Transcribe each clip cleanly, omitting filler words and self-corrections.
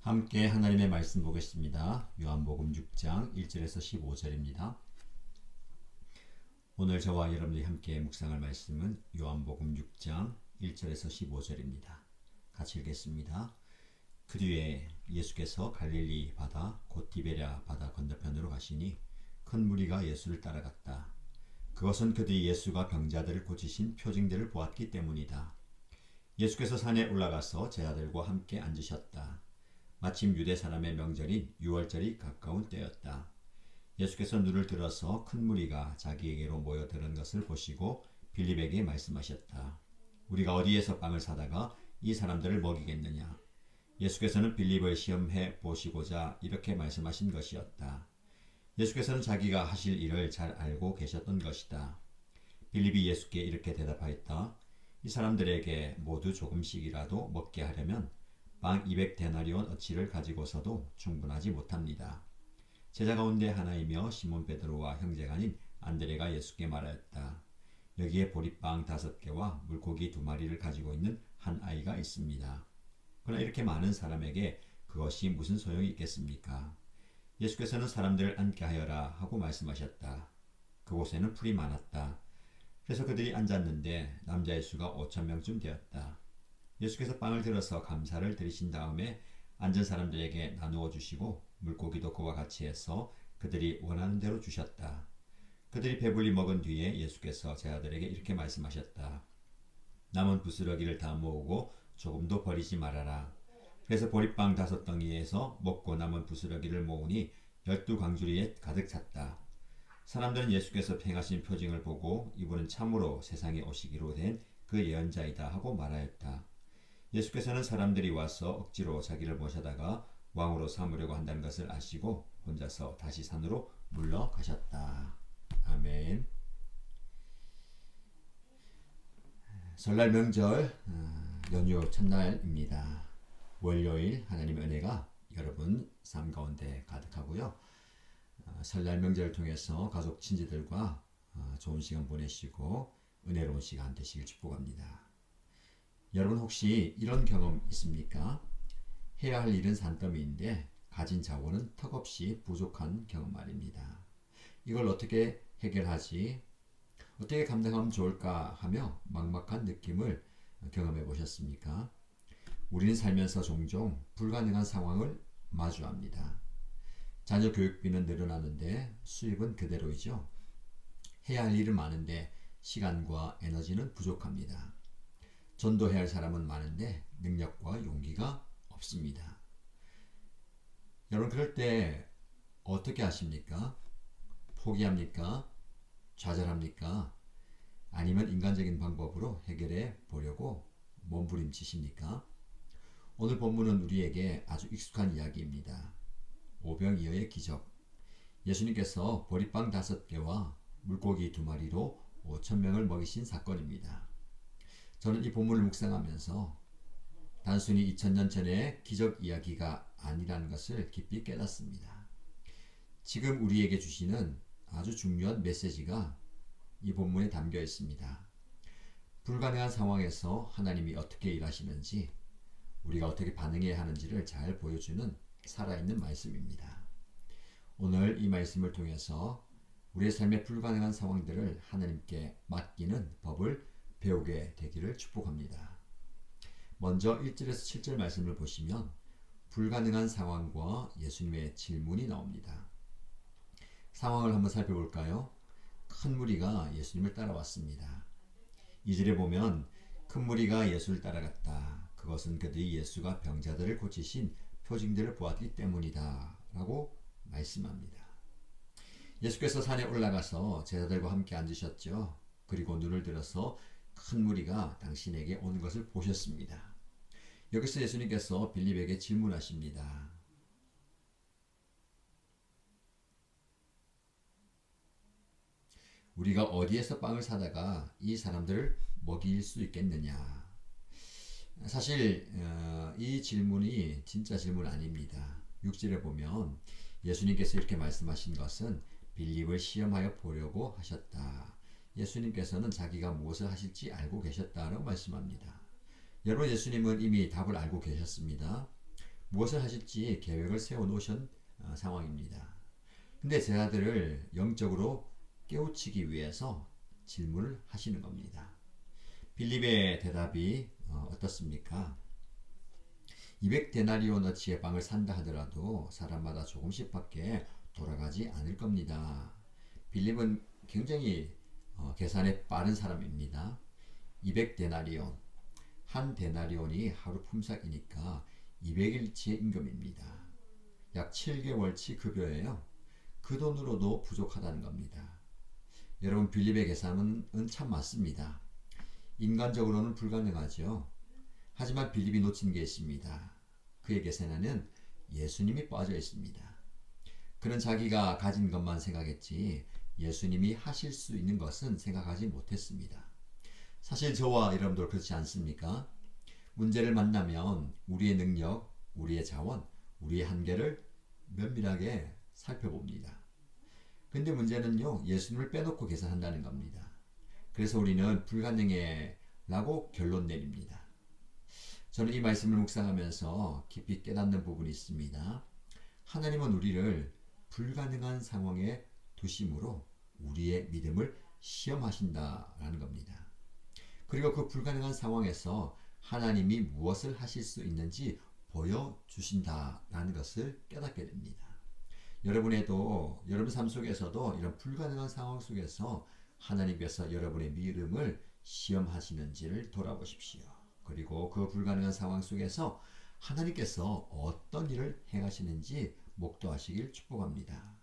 함께 하나님의 말씀 보겠습니다. 요한복음 6장 1절에서 15절입니다. 오늘 저와 여러분들이 함께 묵상할 말씀은 요한복음 6장 1절에서 15절입니다. 같이 읽겠습니다. 그 뒤에 예수께서 갈릴리 바다 곧 디베랴 바다 건너편으로 가시니 큰 무리가 예수를 따라갔다. 그것은 그들이 예수가 병자들을 고치신 표징들을 보았기 때문이다. 예수께서 산에 올라가서 제자들과 함께 앉으셨다. 마침 유대 사람의 명절인 유월절이 가까운 때였다. 예수께서 눈을 들어서 큰 무리가 자기에게로 모여드는 것을 보시고 빌립에게 말씀하셨다. 우리가 어디에서 빵을 사다가 이 사람들을 먹이겠느냐? 예수께서는 빌립을 시험해 보시고자 이렇게 말씀하신 것이었다. 예수께서는 자기가 하실 일을 잘 알고 계셨던 것이다. 빌립이 예수께 이렇게 대답하였다. 이 사람들에게 모두 조금씩이라도 먹게 하려면 빵 200데나리온 어치를 가지고서도 충분하지 못합니다. 제자 가운데 하나이며 시몬 베드로와 형제가 아닌 안드레가 예수께 말하였다. 여기에 보리빵 5개와 물고기 2마리를 가지고 있는 한 아이가 있습니다. 그러나 이렇게 많은 사람에게 그것이 무슨 소용이 있겠습니까? 예수께서는 사람들을 앉게 하여라 하고 말씀하셨다. 그곳에는 풀이 많았다. 그래서 그들이 앉았는데 남자의 수가 5,000명쯤 되었다. 예수께서 빵을 들어서 감사를 드리신 다음에 앉은 사람들에게 나누어 주시고 물고기도 그와 같이 해서 그들이 원하는 대로 주셨다. 그들이 배불리 먹은 뒤에 예수께서 제자들에게 이렇게 말씀하셨다. 남은 부스러기를 다 모으고 조금도 버리지 말아라. 그래서 보리빵 5덩이에서 먹고 남은 부스러기를 모으니 12광주리에 가득 찼다. 사람들은 예수께서 행하신 표징을 보고 이분은 참으로 세상에 오시기로 된 그 예언자이다 하고 말하였다. 예수께서는 사람들이 와서 억지로 자기를 모셔다가 왕으로 삼으려고 한다는 것을 아시고 혼자서 다시 산으로 물러가셨다. 아멘. 설날 명절 연휴 첫날입니다. 월요일 하나님의 은혜가 여러분 삶 가운데 가득하고요. 설날 명절을 통해서 가족 친지들과 좋은 시간 보내시고 은혜로운 시간 되시길 축복합니다. 여러분 혹시 이런 경험 있습니까? 해야 할 일은 산더미인데 가진 자원은 턱없이 부족한 경험 말입니다. 이걸 어떻게 해결하지? 어떻게 감당하면 좋을까 하며 막막한 느낌을 경험해 보셨습니까? 우리는 살면서 종종 불가능한 상황을 마주합니다. 자녀 교육비는 늘어나는데 수입은 그대로이죠. 해야 할 일은 많은데 시간과 에너지는 부족합니다. 전도해야 할 사람은 많은데 능력과 용기가 없습니다. 여러분 그럴 때 어떻게 하십니까? 포기합니까? 좌절합니까? 아니면 인간적인 방법으로 해결해 보려고 몸부림치십니까? 오늘 본문은 우리에게 아주 익숙한 이야기입니다. 오병이어의 기적. 예수님께서 보리빵 5개와 물고기 2마리로 5,000명을 먹이신 사건입니다. 저는 이 본문을 묵상하면서 단순히 2000년 전의 기적 이야기가 아니라는 것을 깊이 깨닫습니다. 지금 우리에게 주시는 아주 중요한 메시지가 이 본문에 담겨 있습니다. 불가능한 상황에서 하나님이 어떻게 일하시는지, 우리가 어떻게 반응해야 하는지를 잘 보여주는 살아있는 말씀입니다. 오늘 이 말씀을 통해서 우리의 삶의 불가능한 상황들을 하나님께 맡기는 법을 배우게 되기를 축복합니다. 먼저 1절에서 7절 말씀을 보시면 불가능한 상황과 예수님의 질문이 나옵니다. 상황을 한번 살펴볼까요? 큰 무리가 예수님을 따라왔습니다. 2절에 보면 큰 무리가 예수를 따라갔다. 그것은 그들이 예수가 병자들을 고치신 표징들을 보았기 때문이다 라고 말씀합니다. 예수께서 산에 올라가서 제자들과 함께 앉으셨죠. 그리고 눈을 들어서 큰 무리가 당신에게 오는 것을 보셨습니다. 여기서 예수님께서 빌립에게 질문하십니다. 우리가 어디에서 빵을 사다가 이 사람들을 먹일 수 있겠느냐? 사실 이 질문이 진짜 질문 아닙니다. 6절에 보면 예수님께서 이렇게 말씀하신 것은 빌립을 시험하여 보려고 하셨다. 예수님께서는 자기가 무엇을 하실지 알고 계셨다라고 말씀합니다. 여러분 예수님은 이미 답을 알고 계셨습니다. 무엇을 하실지 계획을 세워 놓으신 상황입니다. 근데 제자들을 영적으로 깨우치기 위해서 질문을 하시는 겁니다. 빌립의 대답이 어떻습니까? 200데나리오너치의 빵을 산다 하더라도 사람마다 조금씩밖에 돌아가지 않을 겁니다. 빌립은 굉장히 계산에 빠른 사람입니다. 200데나리온, 한 데나리온이 하루 품삯이니까 200일치의 임금입니다. 약 7개월치 급여예요. 그 돈으로도 부족하다는 겁니다. 여러분, 빌립의 계산은 참 맞습니다. 인간적으로는 불가능하죠. 하지만 빌립이 놓친 게 있습니다. 그의 계산에는 예수님이 빠져 있습니다. 그는 자기가 가진 것만 생각했지 예수님이 하실 수 있는 것은 생각하지 못했습니다. 사실 저와 여러분도 그렇지 않습니까? 문제를 만나면 우리의 능력, 우리의 자원, 우리의 한계를 면밀하게 살펴봅니다. 근데 문제는요, 예수님을 빼놓고 계산한다는 겁니다. 그래서 우리는 불가능해 라고 결론 내립니다. 저는 이 말씀을 묵상하면서 깊이 깨닫는 부분이 있습니다. 하나님은 우리를 불가능한 상황에 두심으로 우리의 믿음을 시험하신다라는 겁니다. 그리고 그 불가능한 상황에서 하나님이 무엇을 하실 수 있는지 보여주신다라는 것을 깨닫게 됩니다. 여러분 삶 속에서도 이런 불가능한 상황 속에서 하나님께서 여러분의 믿음을 시험하시는지를 돌아보십시오. 그리고 그 불가능한 상황 속에서 하나님께서 어떤 일을 행하시는지 목도하시길 축복합니다.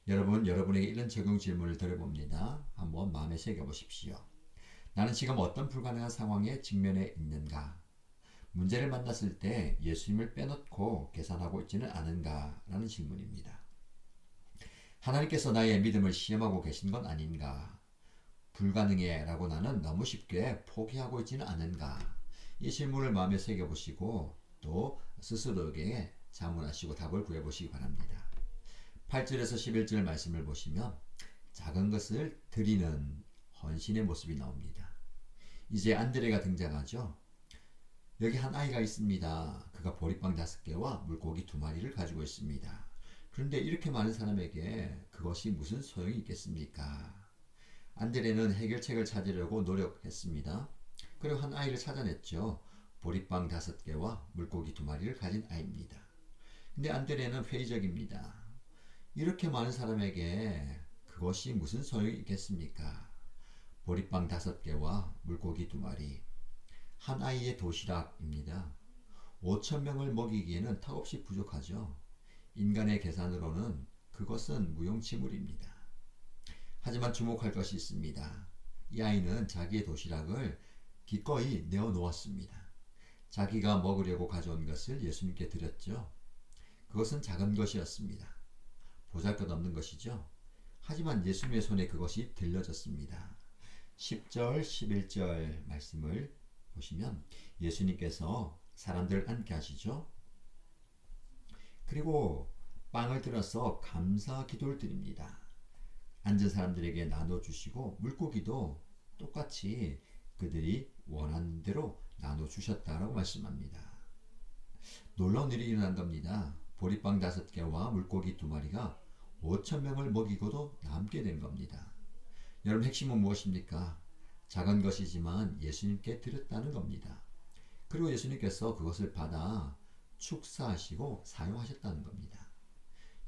여러분에게 이런 적용 질문을 드려봅니다. 한번 마음에 새겨보십시오. 나는 지금 어떤 불가능한 상황에 직면해 있는가? 문제를 만났을 때 예수님을 빼놓고 계산하고 있지는 않은가? 라는 질문입니다. 하나님께서 나의 믿음을 시험하고 계신 건 아닌가? 불가능해 라고 나는 너무 쉽게 포기하고 있지는 않은가? 이 질문을 마음에 새겨보시고 또 스스로에게 자문하시고 답을 구해보시기 바랍니다. 8절에서 11절 말씀을 보시면 작은 것을 드리는 헌신의 모습이 나옵니다. 이제 안드레가 등장하죠. 여기 한 아이가 있습니다. 그가 보리빵 5개와 물고기 2마리를 가지고 있습니다. 그런데 이렇게 많은 사람에게 그것이 무슨 소용이 있겠습니까? 안드레는 해결책을 찾으려고 노력했습니다. 그리고 한 아이를 찾아냈죠. 보리빵 5개와 물고기 2마리를 가진 아이입니다. 근데 안드레는 회의적입니다. 이렇게 많은 사람에게 그것이 무슨 소용이 있겠습니까? 보리빵 5개와 물고기 2마리, 한 아이의 도시락입니다. 5,000명을 먹이기에는 턱없이 부족하죠. 인간의 계산으로는 그것은 무용지물입니다. 하지만 주목할 것이 있습니다. 이 아이는 자기의 도시락을 기꺼이 내어놓았습니다. 자기가 먹으려고 가져온 것을 예수님께 드렸죠. 그것은 작은 것이었습니다. 보잘것없는 것이죠. 하지만 예수님의 손에 그것이 들려졌습니다. 10절, 11절 말씀을 보시면 예수님께서 사람들을 앉게 하시죠. 그리고 빵을 들어서 감사 기도를 드립니다. 앉은 사람들에게 나눠주시고 물고기도 똑같이 그들이 원하는 대로 나눠주셨다라고 말씀합니다. 놀라운 일이 일어난 겁니다. 보리빵 5개와 물고기 2마리가 5,000명을 먹이고도 남게 된 겁니다. 여러분, 핵심은 무엇입니까? 작은 것이지만 예수님께 드렸다는 겁니다. 그리고 예수님께서 그것을 받아 축사하시고 사용하셨다는 겁니다.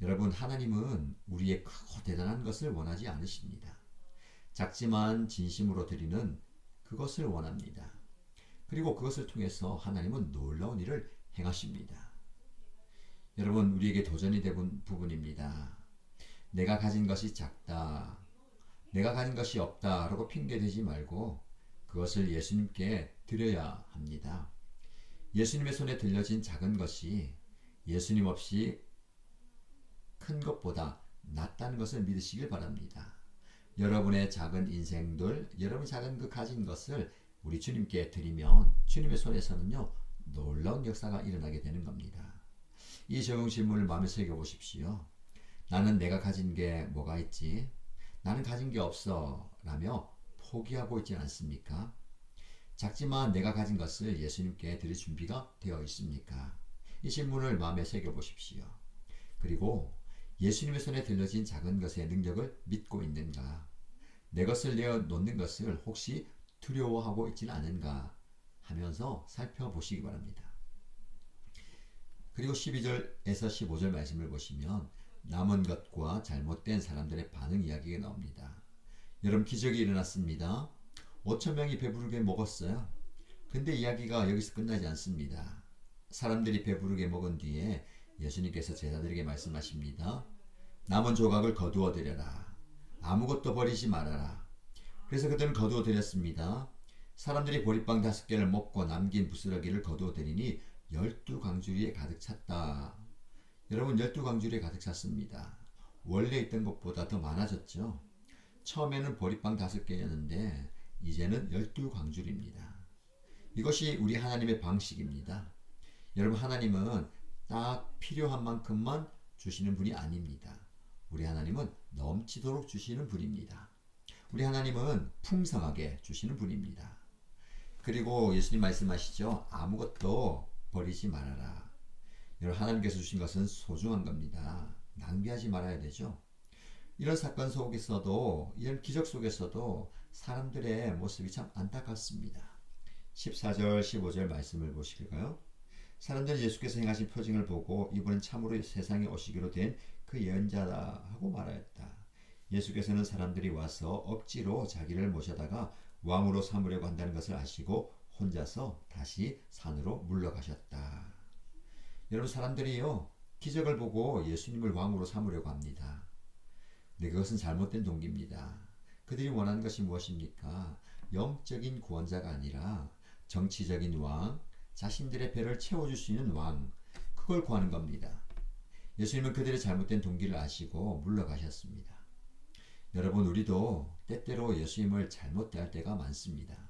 여러분, 하나님은 우리의 크고 대단한 것을 원하지 않으십니다. 작지만 진심으로 드리는 그것을 원합니다. 그리고 그것을 통해서 하나님은 놀라운 일을 행하십니다. 여러분, 우리에게 도전이 된 부분입니다. 내가 가진 것이 작다, 내가 가진 것이 없다 라고 핑계대지 말고 그것을 예수님께 드려야 합니다. 예수님의 손에 들려진 작은 것이 예수님 없이 큰 것보다 낫다는 것을 믿으시길 바랍니다. 여러분의 작은 인생들, 여러분이 작은 그 가진 것을 우리 주님께 드리면 주님의 손에서는요, 놀라운 역사가 일어나게 되는 겁니다. 이 적용 질문을 마음에 새겨보십시오. 나는 내가 가진 게 뭐가 있지? 나는 가진 게 없어 라며 포기하고 있지 않습니까? 작지만 내가 가진 것을 예수님께 드릴 준비가 되어 있습니까? 이 질문을 마음에 새겨보십시오. 그리고 예수님의 손에 들려진 작은 것의 능력을 믿고 있는가? 내 것을 내어 놓는 것을 혹시 두려워하고 있지는 않은가 하면서 살펴보시기 바랍니다. 그리고 12절에서 15절 말씀을 보시면 남은 것과 잘못된 사람들의 반응 이야기가 나옵니다. 여러분, 기적이 일어났습니다. 5천 명이 배부르게 먹었어요. 근데 이야기가 여기서 끝나지 않습니다. 사람들이 배부르게 먹은 뒤에 예수님께서 제자들에게 말씀하십니다. 남은 조각을 거두어 드려라. 아무것도 버리지 말아라. 그래서 그들은 거두어 드렸습니다. 사람들이 보리빵 5개를 먹고 남긴 부스러기를 거두어 드리니 12광주리에 가득 찼다. 여러분, 12광주리에 가득 찼습니다. 원래 있던 것보다 더 많아졌죠. 처음에는 보리빵 5개였는데 이제는 12광주리입니다. 이것이 우리 하나님의 방식입니다. 여러분, 하나님은 딱 필요한 만큼만 주시는 분이 아닙니다. 우리 하나님은 넘치도록 주시는 분입니다. 우리 하나님은 풍성하게 주시는 분입니다. 그리고 예수님 말씀하시죠. 아무것도 버리지 말아라. 여러분, 하나님께서 주신 것은 소중한 겁니다. 낭비하지 말아야 되죠. 이런 사건 속에서도, 이런 기적 속에서도 사람들의 모습이 참 안타깝습니다. 14절 15절 말씀을 보실까요? 사람들은 예수께서 행하신 표징을 보고 이분은 참으로 세상에 오시기로 된 그 예언자다 하고 말하였다. 예수께서는 사람들이 와서 억지로 자기를 모셔다가 왕으로 삼으려고 한다는 것을 아시고 혼자서 다시 산으로 물러가셨다. 여러분, 사람들이요, 기적을 보고 예수님을 왕으로 삼으려고 합니다. 근데 그것은 잘못된 동기입니다. 그들이 원하는 것이 무엇입니까? 영적인 구원자가 아니라 정치적인 왕, 자신들의 배를 채워줄 수 있는 왕, 그걸 구하는 겁니다. 예수님은 그들의 잘못된 동기를 아시고 물러가셨습니다. 여러분, 우리도 때때로 예수님을 잘못 대할 때가 많습니다.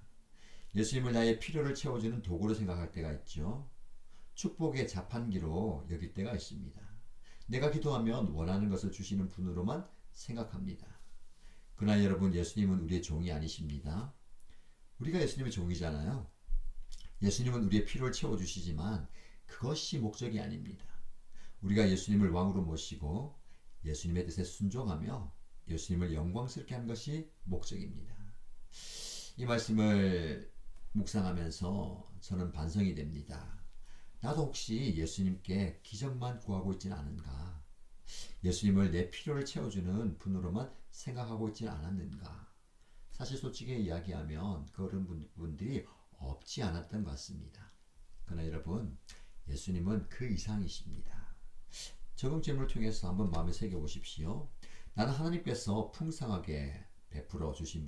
예수님을 나의 필요를 채워주는 도구로 생각할 때가 있죠. 축복의 자판기로 여길 때가 있습니다. 내가 기도하면 원하는 것을 주시는 분으로만 생각합니다. 그러나 여러분, 예수님은 우리의 종이 아니십니다. 우리가 예수님의 종이잖아요. 예수님은 우리의 필요를 채워주시지만 그것이 목적이 아닙니다. 우리가 예수님을 왕으로 모시고 예수님의 뜻에 순종하며 예수님을 영광스럽게 하는 것이 목적입니다. 이 말씀을 묵상하면서 저는 반성이 됩니다. 나도 혹시 예수님께 기적만 구하고 있지는 않은가? 예수님을 내 필요를 채워주는 분으로만 생각하고 있지는 않았는가? 사실 솔직히 이야기하면 그런 분들이 없지 않았던 것 같습니다. 그러나 여러분, 예수님은 그 이상이십니다. 적용 질문을 통해서 한번 마음에 새겨보십시오. 나는 하나님께서 풍성하게 베풀어 주신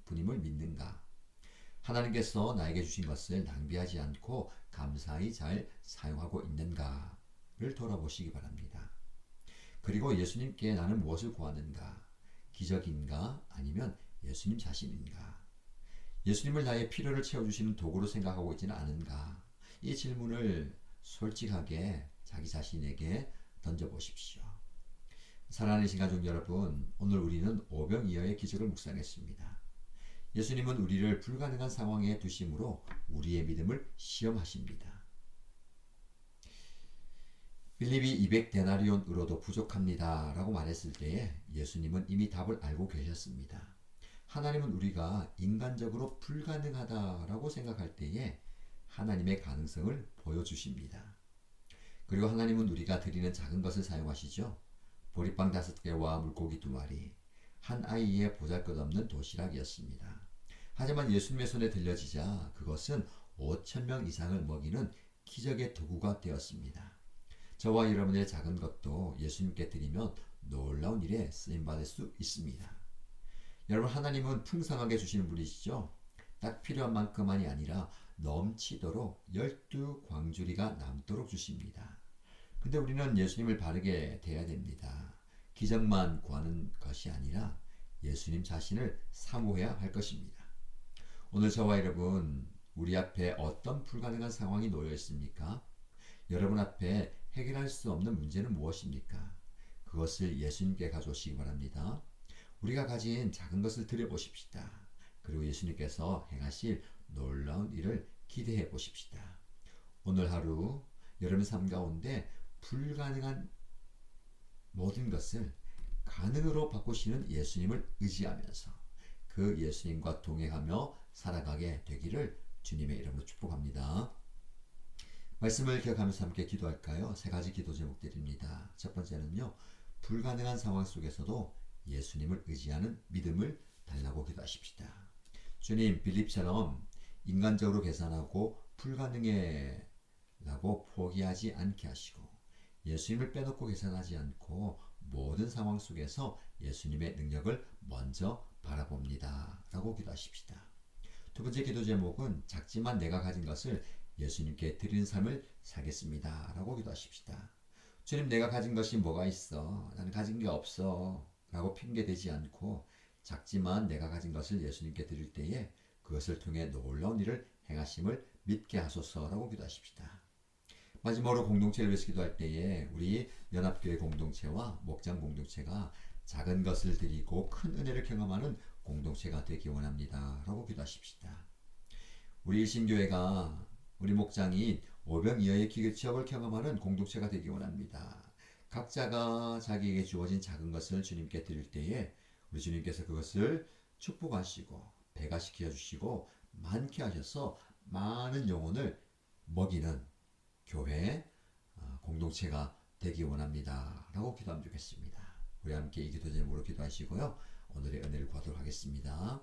분임을 믿는가? 하나님께서 나에게 주신 것을 낭비하지 않고 감사히 잘 사용하고 있는가를 돌아보시기 바랍니다. 그리고 예수님께 나는 무엇을 구하는가? 기적인가? 아니면 예수님 자신인가? 예수님을 나의 필요를 채워주시는 도구로 생각하고 있지는 않은가? 이 질문을 솔직하게 자기 자신에게 던져보십시오. 사랑하는 신가족 여러분, 오늘 우리는 오병이어의 기적을 묵상했습니다. 예수님은 우리를 불가능한 상황에 두심으로 우리의 믿음을 시험하십니다. 빌립이 200데나리온으로도 부족합니다 라고 말했을 때에 예수님은 이미 답을 알고 계셨습니다. 하나님은 우리가 인간적으로 불가능하다라고 생각할 때에 하나님의 가능성을 보여주십니다. 그리고 하나님은 우리가 드리는 작은 것을 사용하시죠. 보리빵 5개와 물고기 2마리, 한 아이의 보잘것없는 도시락이었습니다. 하지만 예수님의 손에 들려지자 그것은 5,000명 이상을 먹이는 기적의 도구가 되었습니다. 저와 여러분의 작은 것도 예수님께 드리면 놀라운 일에 쓰임받을 수 있습니다. 여러분, 하나님은 풍성하게 주시는 분이시죠. 딱 필요한 만큼만이 아니라 넘치도록 12광주리가 남도록 주십니다. 근데 우리는 예수님을 바르게 대해야 됩니다. 기적만 구하는 것이 아니라 예수님 자신을 사모해야 할 것입니다. 오늘 저와 여러분, 우리 앞에 어떤 불가능한 상황이 놓여 있습니까? 여러분 앞에 해결할 수 없는 문제는 무엇입니까? 그것을 예수님께 가져오시기 바랍니다. 우리가 가진 작은 것을 드려보십시다. 그리고 예수님께서 행하실 놀라운 일을 기대해 보십시다. 오늘 하루 여러분의 삶 가운데 불가능한 모든 것을 가능으로 바꾸시는 예수님을 의지하면서 그 예수님과 동행하며 살아가게 되기를 주님의 이름으로 축복합니다. 말씀을 기억하면서 함께 기도할까요? 세 가지 기도 제목들입니다. 첫 번째는요, 불가능한 상황 속에서도 예수님을 의지하는 믿음을 달라고 기도하십시다. 주님, 빌립처럼 인간적으로 계산하고 불가능해 라고 포기하지 않게 하시고 예수님을 빼놓고 계산하지 않고 모든 상황 속에서 예수님의 능력을 먼저 바라봅니다 라고 기도하십시다. 두 번째 기도 제목은 작지만 내가 가진 것을 예수님께 드리는 삶을 살겠습니다 라고 기도하십시다. 주님, 내가 가진 것이 뭐가 있어? 나는 가진 게 없어 라고 핑계대지 않고 작지만 내가 가진 것을 예수님께 드릴 때에 그것을 통해 놀라운 일을 행하심을 믿게 하소서라고 기도하십시다. 마지막으로 공동체를 위해서 기도할 때에 우리 연합교회 공동체와 목장 공동체가 작은 것을 드리고 큰 은혜를 경험하는 공동체가 되기 원합니다 라고 기도하십시다. 우리 일신교회가 우리 목장이 오병이어의 기적을 경험하는 공동체가 되기 원합니다. 각자가 자기에게 주어진 작은 것을 주님께 드릴 때에 우리 주님께서 그것을 축복하시고 배가시켜 주시고 많게 하셔서 많은 영혼을 먹이는 교회 공동체가 되기 원합니다 라고 기도하면 좋겠습니다. 우리 함께 이 기도 제목으로 기도하시고요, 오늘의 은혜를 구하도록 하겠습니다.